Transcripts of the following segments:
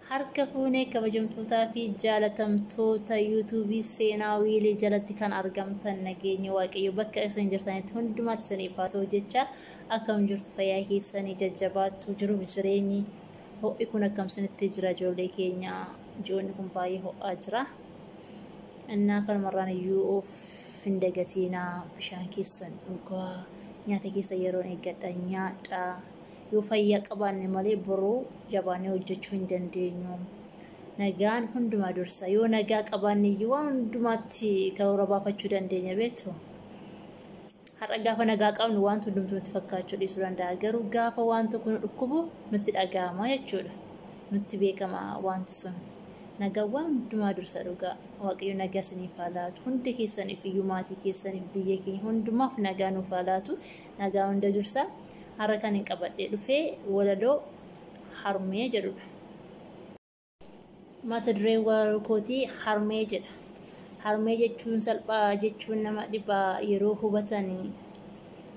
harka fuunee kabajamtootaa fi jaalatamtoota yuutuubii seenaawii jalatti kan argamtan nageenya waaqayyo bakka isin jirtanitti hundumaatti isiniif haa ta'u jecha akkam jirtu fayyaa keessanii jajjabaattu jiruuf jireenyi ho'i kun akkam isinitti jira ijoollee keenya ijoolleen kun baay'ee ho'aa jira innaa kanumarraan iyyuu of hin dagatinaa bishaan keessan dhugaa nyaata keessa yeroo eeggadha nyaadhaa yoo fayyaa qabaanne malee boruu jabaanee hojjechuu hin dandeenyu. Nagaan hundumaa dursa yoo nagaa qabaanne waan hundumaatti karoora baafachuu dandeenya beektu. Har'a gaafa nagaa qabnu waan hundumtuu nutti fakkaachuu dhiisuu danda'a garuu gaafa waan tokko nu dhukkubu nutti dhaga'ama jechuudha. Nutti beekama wanti sun. Nagaa waan hundumaa dursa dhugaa waaqayyo nagaa isiniif haa laatu hundi keessaniif iyyuu maatii keessaniif biyya keenya hundumaaf nagaa nuuf haa laatu nagaa hunda dursa. Har'a kan hin qabadhee dhufee walaloo harmee jedhudha. Mata duree walaloo kootii harmee jedha. Harmee jechuun salphaa jechuun nama dhibaa yeroo hubatanii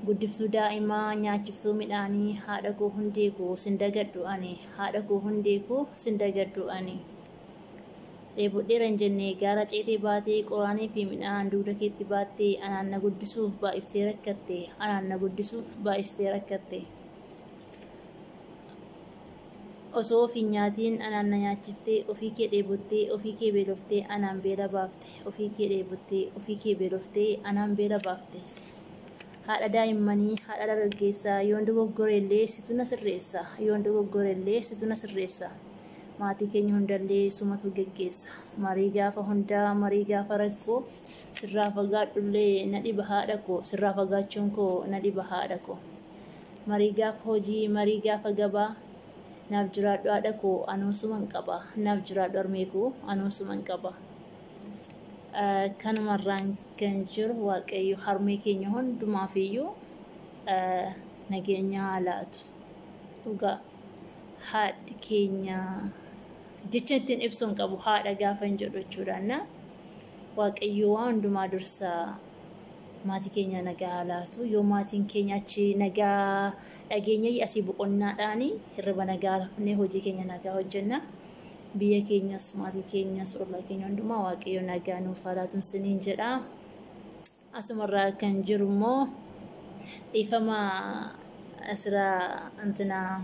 guddiftuu daa'imaa nyaachiftuu midhaanii haadha koo hundee koo sin dagadhu ani haadha koo hundee koo sin dagadhu ani. Dheebodheeran jennee gaara ceetee baatee qoraanii fi midhaan dugda keetti baattee anaan na guddisuuf baay'iftee rakkatte anaan na guddisuuf baay'istee rakkatte. Osoo ofii nyaatiin anaan na nyaachiftee ofii kee dheebottee ofii kee beeloftee anaan beela baafte ofii kee dheebottee ofii kee beeloftee anaan beela baafte. Haadha daa'immanii haadha dargaggeessaa yoon dogoggorellee situ na sirreessa yoon dogoggorellee situ na sirreessa. Maatii keenya hundallee sumatu geggeessa marii gaafa hundaa marii gaafa rakkoo sirraa fagaadhullee na dhiba haadha koo sirraa fagaachuun koo na dhiba haadha koo marii gaafa hojii marii gaafa gabaa naaf jiraadhu haadha koo anoosuman qaba naaf jiraadhu harmee koo anoosuman qaba. Kanumarraan kan jiru waaqayyo harmee keenya hundumaaf iyyuu nageenya haa laatu dhugaa haadhi keenya jecha ittiin ibsuun qabu haadha gaafa hin jedhu jechuudha. Waaqayyo waan hundumaa dursa maatii keenya nagaa haa laatu yoo maatiin keenya achi nagaa dhageenya asii boqonnaadhaan hirriba nagaa lafnee hojii keenya nagaa hojjenna. Biyya keenyas maatii keenyas ollaa keenya hundumaa waaqayyo nagaa nuuf haa laatu isiniin jedha. Asumarraa kan jiru immoo dhiifama asirraa antinaa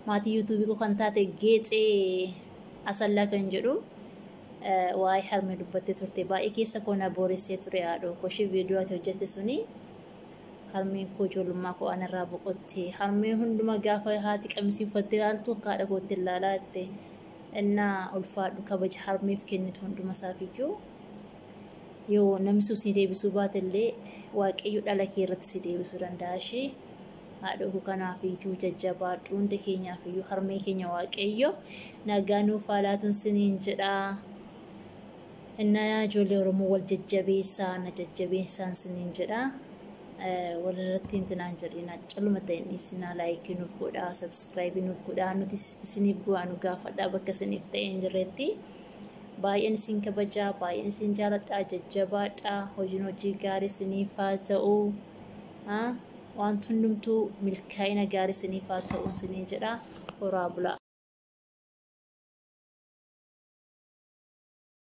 maatii yuutuubii kan taate geexee asallaa kan jedhu waa'ee harmee dubbattee turte baay'ee keessa koo na booressee ture haadhoo koshii viidiyoo ati hojjette suni harmeen koo ijoollummaa koo anarraa boqotte harmee hunduma gaafa haati qamisii uffattee ilaaltu akka haadha kootti ilaalaa jette innaa ulfaadhu kabaja harmeef kennitu hunduma isaaf iyyuu yoo namni si deebisuu baatellee waaqayyo dhala kee irratti si deebisuu danda'a ishee. Haadhoo kanaaf iyyuu jajjabaadhu hunda keenyaaf iyyuu harmee keenya waaqayyo nagaa nuuf haa laatu isiniin jedha. Innaa ijoollee Oromoo wal jajjabeessaa na jajjabeessaan isiniin jedha. Walirratti intinaan jedhina calluma ta'in isinaa laayikii nuuf godhaa sabskiraaybii nuuf godhaa nuti isiniif bu'aa nu gaafadhaa bakka isiniif ta'een jirretti. Baay'een isin kabajaa baay'een isin jaaladhaa jajjabaadhaa hojiin hojii gaarii isiniif haa ta'u. Waan hundumtuu milkaa'ina gaarii isiniif haa ta'u isiniin jedha. Horaa bulaa.